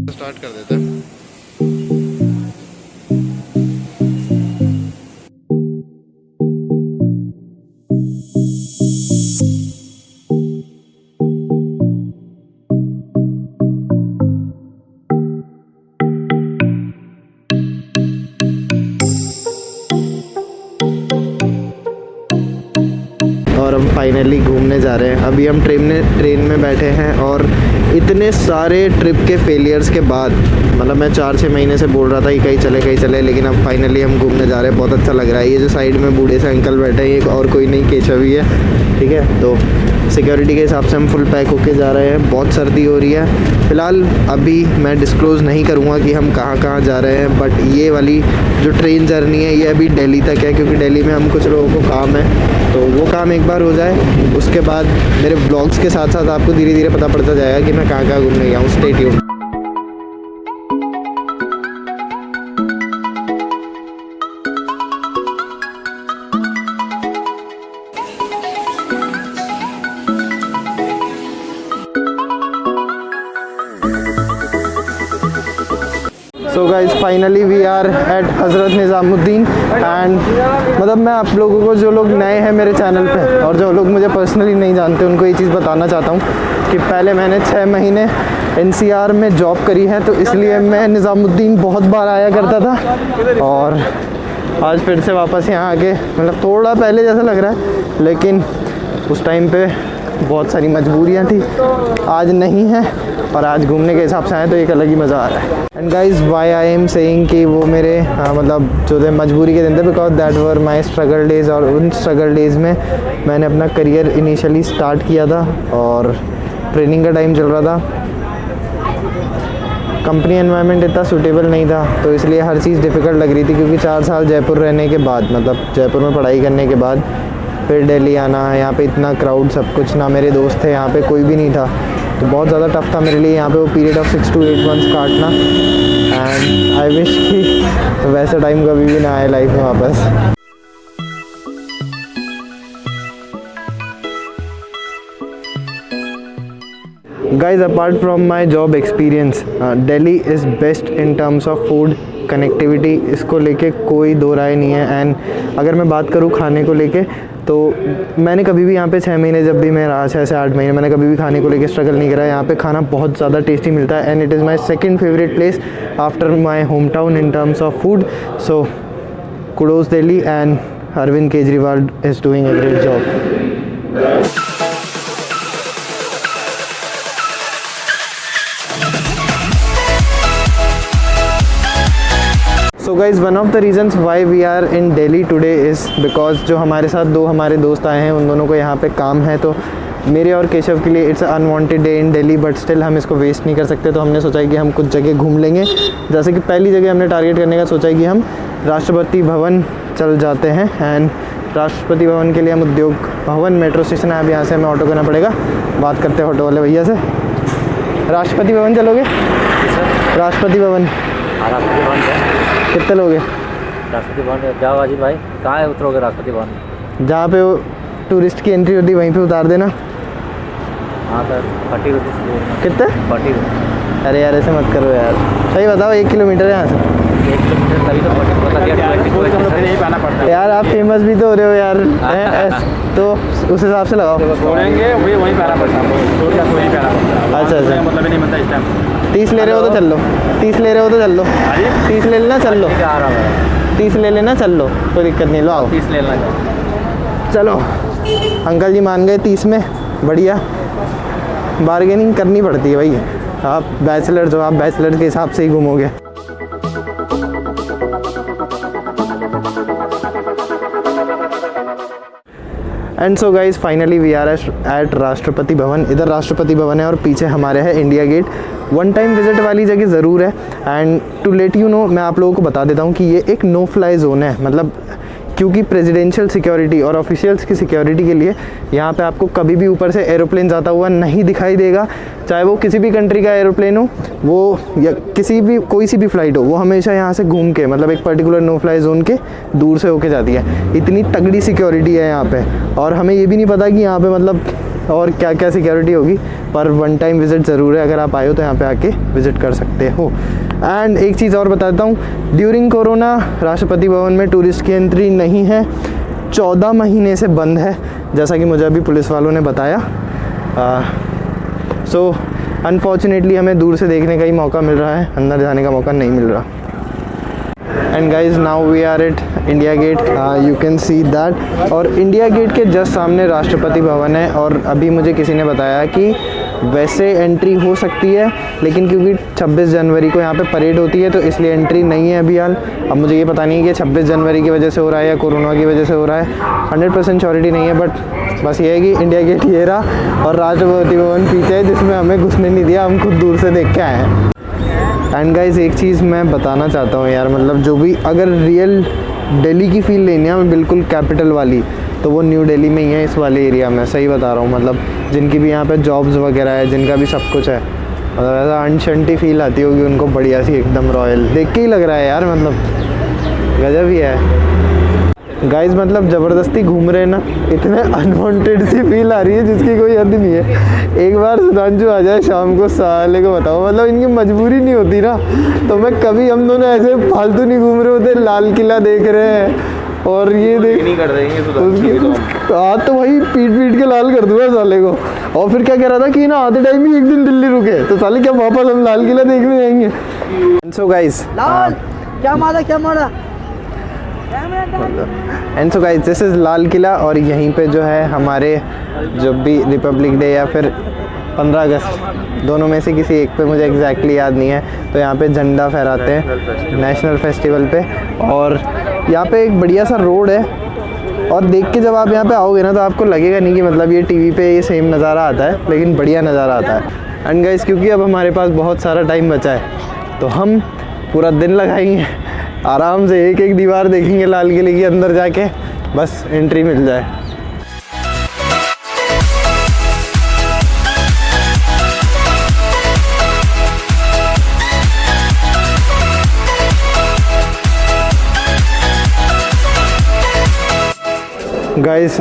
Start कर देते हैं। और हम फाइनली घूमने जा रहे हैं। अभी हम ट्रेन में बैठे हैं और इतने सारे ट्रिप के फेलियर्स के बाद, मतलब मैं 4-6 महीने से बोल रहा था कि कहीं चले, लेकिन अब फाइनली हम घूमने जा रहे हैं। बहुत अच्छा लग रहा है। ये जो साइड में बूढ़े से अंकल बैठे हैं, एक और कोई नहीं, केशव ही है, ठीक है। तो सिक्योरिटी के हिसाब से हम फुल पैक होके जा रहे हैं। बहुत सर्दी हो रही है फ़िलहाल। अभी मैं डिस्क्लोज़ नहीं करूँगा कि हम कहाँ कहाँ जा रहे हैं, बट ये वाली जो ट्रेन जर्नी है ये अभी दिल्ली तक है, क्योंकि दिल्ली में हम कुछ लोगों को काम है। तो वो काम एक बार हो जाए, उसके बाद मेरे व्लॉग्स के साथ साथ आपको धीरे धीरे पता पड़ता जाएगा कि मैं कहाँ कहाँ घूमने गया हूँ। Stay tuned. So guys finally we are at Hazrat Nizamuddin and मतलब मैं आप लोगों को, जो लोग नए हैं मेरे चैनल पे और जो लोग मुझे पर्सनली नहीं जानते, उनको ये चीज़ बताना चाहता हूँ कि पहले मैंने 6 महीने NCR में जॉब करी है, तो इसलिए मैं निज़ामुद्दीन बहुत बार आया करता था। और आज फिर से वापस यहाँ आके, मतलब थोड़ा पहले जैसा लग रहा है, लेकिन उस टाइम पे बहुत सारी मजबूरियाँ थी, आज नहीं है। और आज घूमने के हिसाब से आए तो एक अलग ही मज़ा आ रहा है। And guys why I am saying कि वो मेरे मतलब जो थे मजबूरी के दिन थे, because that were my struggle days. और उन स्ट्रगल डेज़ में मैंने अपना करियर इनिशियली स्टार्ट किया था और ट्रेनिंग का टाइम चल रहा था। कंपनी एनवायरनमेंट इतना सूटेबल नहीं था, तो इसलिए हर चीज़ डिफ़िकल्ट लग रही थी। क्योंकि 4 साल जयपुर रहने के बाद, मतलब जयपुर में पढ़ाई करने के बाद फिर दिल्ली आना, यहाँ पे इतना क्राउड, सब कुछ, ना मेरे दोस्त थे यहाँ पे, कोई भी नहीं था, तो बहुत ज़्यादा टफ था मेरे लिए यहाँ पे वो पीरियड ऑफ 6 to 8 months काटना। एंड आई विश कि वैसा टाइम कभी भी ना आए लाइफ में वापस। Guys, apart from my job experience, Delhi is best in terms of food, connectivity, इसको लेके कोई दो राय नहीं है। एंड अगर मैं बात करूँ खाने को लेके, तो मैंने कभी भी यहाँ पे 6 महीने जब भी मैं रहा, 6 से 8 महीने, मैंने कभी भी खाने को लेके स्ट्रगल नहीं करा। यहाँ पे खाना बहुत ज़्यादा टेस्टी मिलता है and it is my second favourite place after my home town in terms of food. So kudos Delhi and Arvind Kejriwal is doing a great job. So guys, one of the reasons why we are in Delhi today is because जो हमारे साथ 2 हमारे दोस्त आए हैं, उन दोनों को यहाँ पे काम है। तो मेरे और केशव के लिए it's unwanted day in Delhi, but still हम इसको वेस्ट नहीं कर सकते। तो हमने सोचा है कि हम कुछ जगह घूम लेंगे। जैसे कि पहली जगह हमने टारगेट करने का सोचा है कि हम राष्ट्रपति भवन चल जाते हैं। एंड राष्ट्रपति भवन के लिए हम उद्योग भवन मेट्रो स्टेशन है, अब यहाँ से हमें ऑटो करना पड़ेगा। बात करते हैं ऑटो वाले भैया से। राष्ट्रपति भवन चलोगे? राष्ट्रपति भवन कितने लोग हैं? राष्ट्रपति भवन जाओ अजीत भाई, कहाँ है उतरोगे? राष्ट्रपति भवन जहाँ पे वो टूरिस्ट की एंट्री होती है वहीं पे उतार देना। हाँ सर, 40 रुपीज़। कितने? 40 रुपीज़। अरे यार ऐसे मत करो यार, सही बताओ। 1 किलोमीटर है यहाँ से? 1 किलोमीटर तभी तो 40 बता दिया यार आप फेमस भी तो हो रहे हो यार, तो उस हिसाब से लगाओ। छोड़ेंगे वहीं पे आना पड़ता है। अच्छा अच्छा, मतलब नहीं बनता इस टाइम। 30 ले रहे हो तो चल लो, 30 ले रहे हो तो चल लो, 30 ले लेना, चल लो। आ रहा है 30 ले लेना, चल लो, कोई दिक्कत नहीं, लो आओ। 30 ले लेना। चलो, अंकल जी मान गए 30 में, बढ़िया। बार्गेनिंग करनी पड़ती है भाई, आप बैचलर्स हो, आप बैचलर्स के हिसाब से ही घूमोगे। And so guys finally we are at Rashtrapati Bhavan. इधर राष्ट्रपति भवन है और पीछे हमारे है India gate. One time visit वाली जगह ज़रूर है। And to let you know, मैं आप लोगों को बता देता हूँ कि ये एक नो फ्लाई जोन है, मतलब क्योंकि प्रेसिडेंशियल सिक्योरिटी और ऑफिशियल्स की सिक्योरिटी के लिए यहाँ पे आपको कभी भी ऊपर से एरोप्लेन जाता हुआ नहीं दिखाई देगा। चाहे वो किसी भी कंट्री का एरोप्लेन हो, वो या किसी भी कोई सी भी फ़्लाइट हो, वो हमेशा यहाँ से घूम के, मतलब एक पर्टिकुलर नो फ्लाई जोन के दूर से होके जाती है। इतनी तगड़ी सिक्योरिटी है यहाँ पे। और हमें ये भी नहीं पता कि यहाँ पे मतलब और क्या क्या सिक्योरिटी होगी, पर वन टाइम विज़िट ज़रूर है। अगर आप आए हो तो यहाँ पे आके विज़िट कर सकते हो। एंड एक चीज़ और बताता हूँ, ड्यूरिंग कोरोना राष्ट्रपति भवन में टूरिस्ट की एंट्री नहीं है, 14 महीने से बंद है, जैसा कि मुझे अभी पुलिस वालों ने बताया। सो अनफॉर्चुनेटली हमें दूर से देखने का ही मौका मिल रहा है, अंदर जाने का मौका नहीं मिल रहा। And guys now we are at India gate, you can see that. और इंडिया गेट के जस्ट सामने राष्ट्रपति भवन है। और अभी मुझे किसी ने बताया कि वैसे एंट्री हो सकती है, लेकिन क्योंकि 26 जनवरी को यहाँ पे परेड होती है तो इसलिए एंट्री नहीं है अभी हाल। अब मुझे ये पता नहीं है कि 26 जनवरी की वजह से हो रहा है या कोरोना की वजह से हो रहा है, 100% श्योरिटी नहीं है। बट बस ये है कि इंडिया गेट ये रहा और राष्ट्रपति भवन पीछे है, जिसमें हमें घुसने नहीं दिया, हम खुद दूर से देख के आए हैं। एंड गाइज एक चीज़ मैं बताना चाहता हूँ यार, मतलब जो भी अगर रियल दिल्ली की फील लेनी है बिल्कुल कैपिटल वाली, तो वो न्यू दिल्ली में ही है, इस वाले एरिया में। सही बता रहा हूँ, मतलब जिनकी भी यहाँ पे जॉब्स वगैरह है, जिनका भी सब कुछ है, मतलब ऐसा अनशंटी फील आती होगी उनको, बढ़िया सी एकदम रॉयल देख के ही लग रहा है यार, मतलब गजब ही है गाइज। मतलब ज़बरदस्ती घूम रहे हैं ना, इतने अनवांटेड सी फील आ रही है जिसकी कोई हद नहीं है। एक बार सुधांशु आ जाए शाम को, साले को बताओ, मतलब इनकी मजबूरी नहीं होती ना, तो मैं कभी हम दोनों ऐसे फालतू नहीं घूम रहे होते, लाल किला देख रहे हैं और ये देख नहीं कर देंगे हाँ तो वही पीट के लाल कर दूंगा साले को। और फिर क्या कह रहा था कि ना आते टाइम ही एक दिन दिल्ली रुके, तो साले क्या वापस हम लाल किला देखने जाएंगे। सो गाइस क्या मारा and so guys this is Lal Qila. और यहीं पे जो है हमारे जब भी रिपब्लिक डे या फिर 15 अगस्त, दोनों में से किसी एक पे, मुझे एग्जैक्टली याद नहीं है, तो यहाँ पे झंडा फहराते हैं नेशनल फेस्टिवल पे। और यहाँ पे एक बढ़िया सा रोड है, और देख के जब आप यहाँ पे आओगे ना तो आपको लगेगा नहीं कि मतलब ये टीवी पे ये सेम नज़ारा आता है, लेकिन बढ़िया नज़ारा आता है। एंड गाइस क्योंकि अब हमारे पास बहुत सारा टाइम बचा है, तो हम पूरा दिन लगाएंगे, आराम से एक एक दीवार देखेंगे लाल किले के अंदर जाके, बस एंट्री मिल जाए। गाइस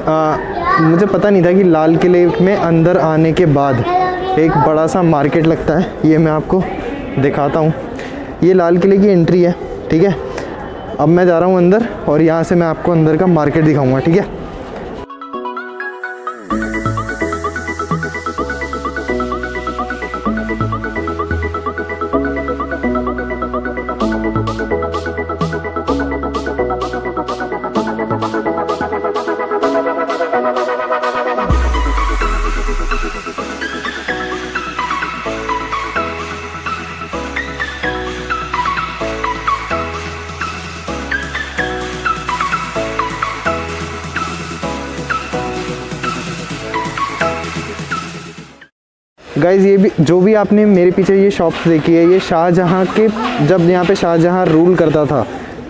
मुझे पता नहीं था कि लाल किले में अंदर आने के बाद एक बड़ा सा मार्केट लगता है। ये मैं आपको दिखाता हूँ, ये लाल किले की एंट्री है, ठीक है। अब मैं जा रहा हूँ अंदर और यहाँ से मैं आपको अंदर का मार्केट दिखाऊंगा, ठीक है। गाइज़ ये भी जो भी आपने मेरे पीछे ये शॉप्स देखी है, ये शाहजहाँ के, जब यहाँ पे शाहजहाँ रूल करता था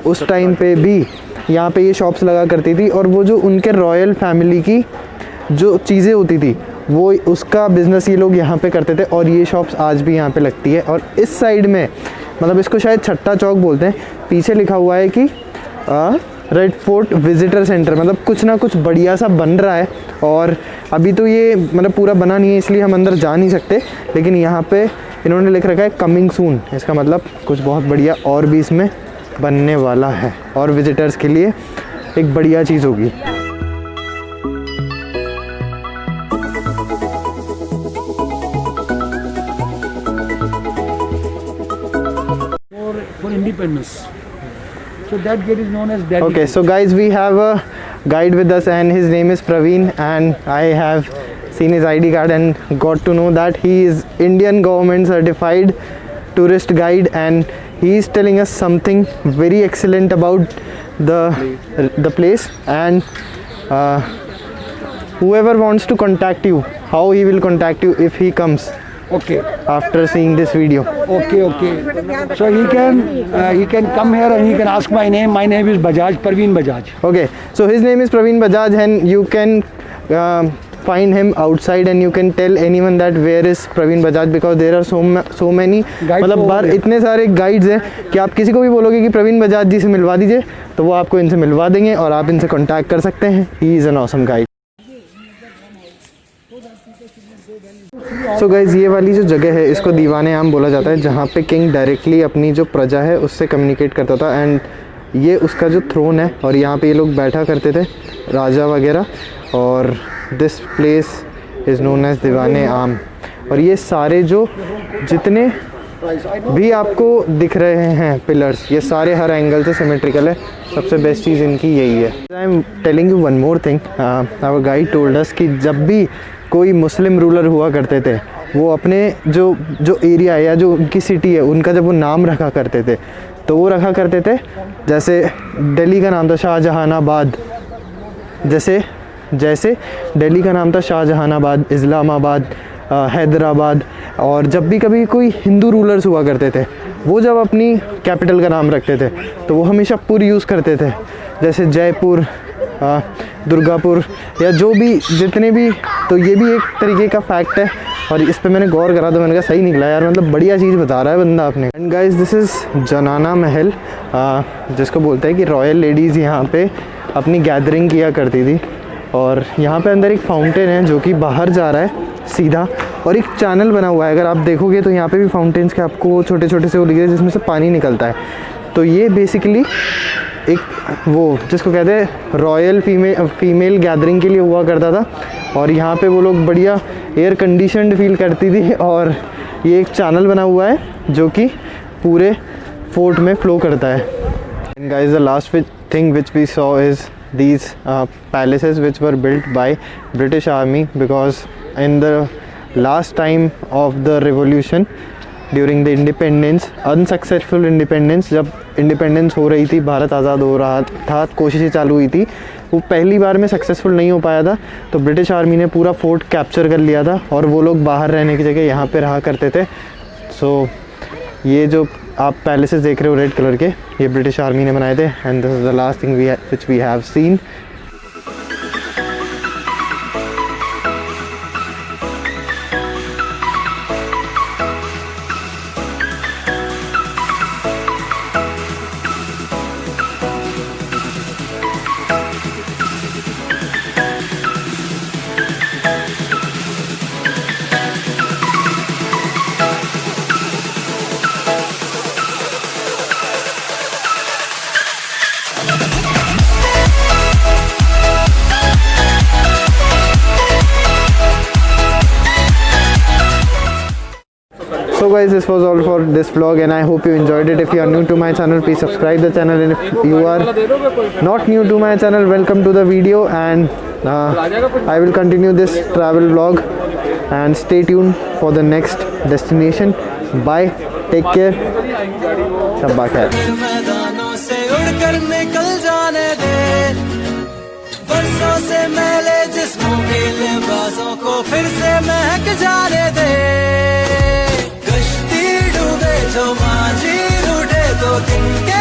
उस टाइम पे भी यहाँ पे ये शॉप्स लगा करती थी। और वो जो उनके रॉयल फैमिली की जो चीज़ें होती थी वो उसका बिज़नेस ये लोग यहाँ पे करते थे, और ये शॉप्स आज भी यहाँ पे लगती है। और इस साइड में, मतलब इसको शायद छट्टा चौक बोलते हैं, पीछे लिखा हुआ है कि रेड फोर्ट विजिटर सेंटर, मतलब कुछ ना कुछ बढ़िया सा बन रहा है। और अभी तो ये मतलब पूरा बना नहीं है, इसलिए हम अंदर जा नहीं सकते, लेकिन यहाँ पे इन्होंने लिख रखा है कमिंग सून। इसका मतलब कुछ बहुत बढ़िया और भी इसमें बनने वाला है, और विजिटर्स के लिए एक बढ़िया चीज़ होगी। for independence. So that gate is known as that. Okay, so guys, we have a guide with us and his name is Praveen, and I have seen his ID card and got to know that he is Indian government certified tourist guide, and he is telling us something very excellent about the place. And whoever wants to contact you, how he will contact you if he comes Okay. after seeing this video. Okay. So he can come here and he can ask my name. My name is Bajaj, Praveen Bajaj. Okay, so his name is Praveen Bajaj, and you can find him outside and you can tell anyone that where is Praveen Bajaj, because there are so many, मतलब बाहर इतने सारे guides हैं कि आप किसी को भी बोलोगे कि प्रवीण बजाज जी से मिलवा दीजिए तो वो आपको इनसे मिलवा देंगे और आप इनसे कांटेक्ट कर सकते हैं। He is an awesome guide. So guys ये वाली जो जगह है इसको दीवाने आम बोला जाता है, जहाँ पे किंग डायरेक्टली अपनी जो प्रजा है उससे कम्युनिकेट करता था। एंड ये उसका जो थ्रोन है और यहाँ पे ये लोग बैठा करते थे, राजा वगैरह। और this place is known as Diwane Aam. और ये सारे जो जितने भी आपको दिख रहे हैं पिलर्स, ये सारे हर एंगल से सिमेट्रिकल है। सबसे बेस्ट चीज़ इनकी यही है। I am telling you one more thing, our guide told us कि जब भी कोई मुस्लिम रूलर हुआ करते थे, वो अपने जो एरिया है या जो उनकी सिटी है उनका जब वो नाम रखा करते थे तो वो रखा करते थे, जैसे दिल्ली का नाम था शाहजहानाबाद, जैसे दिल्ली का नाम था शाहजहानाबाद, इस्लामाबाद, हैदराबाद। और जब भी कभी कोई हिंदू रूलर्स हुआ करते थे, वो जब अपनी कैपिटल का नाम रखते थे तो वो हमेशा पुर यूज़ करते थे, जैसे जयपुर, दुर्गापुर या जो भी जितने भी। तो ये भी एक तरीके का फैक्ट है और इस पे मैंने गौर करा तो मैंने कहा सही निकला यार, मतलब बढ़िया चीज़ बता रहा है बंदा आपने। एंड गाइस दिस इज़ जनाना महल, जिसको बोलते हैं कि रॉयल लेडीज़ यहाँ पे अपनी गैदरिंग किया करती थी। और यहाँ पे अंदर एक फाउंटेन है जो कि बाहर जा रहा है सीधा, और एक चैनल बना हुआ है। अगर आप देखोगे तो यहाँ पे भी फाउंटेन्स के आपको छोटे छोटे से वो लिखे जिसमें से पानी निकलता है। तो ये बेसिकली एक वो जिसको कहते हैं रॉयल फीमेल गैदरिंग के लिए हुआ करता था। और यहाँ पे वो लोग बढ़िया एयर कंडीशनड फील करती थी। और ये एक चैनल बना हुआ है जो कि पूरे फोर्ट में फ्लो करता है। And guys the last thing which we saw is these palaces which were built by British Army, because in the last time of the revolution during the independence, unsuccessful independence, जब independence हो रही थी, भारत आज़ाद हो रहा था, कोशिशें चालू हुई थी, वो पहली बार में सक्सेसफुल नहीं हो पाया था। तो ब्रिटिश आर्मी ने पूरा फोर्ट कैप्चर कर लिया था और वो लोग बाहर रहने की जगह यहाँ पे रहा करते थे। सो ये जो आप पैलेसेस देख रहे हो रेड कलर के, ये ब्रिटिश आर्मी ने बनाए थे। And this is the last thing which we have seen. So guys, this was all for this vlog and I hope you enjoyed it. If you are new to my channel, please subscribe the channel, and if you are not new to my channel, welcome to the video. And I will continue this travel vlog, and stay tuned for the next destination. Bye, take care, शब्बा खैर। मैदानों से उड़कर निकल जाने दे, बरसों से मैले जिस्मों के लिबासों को फिर से महक जाने दे। कश्ती डूबे जो मांझी रूठे तो दिन के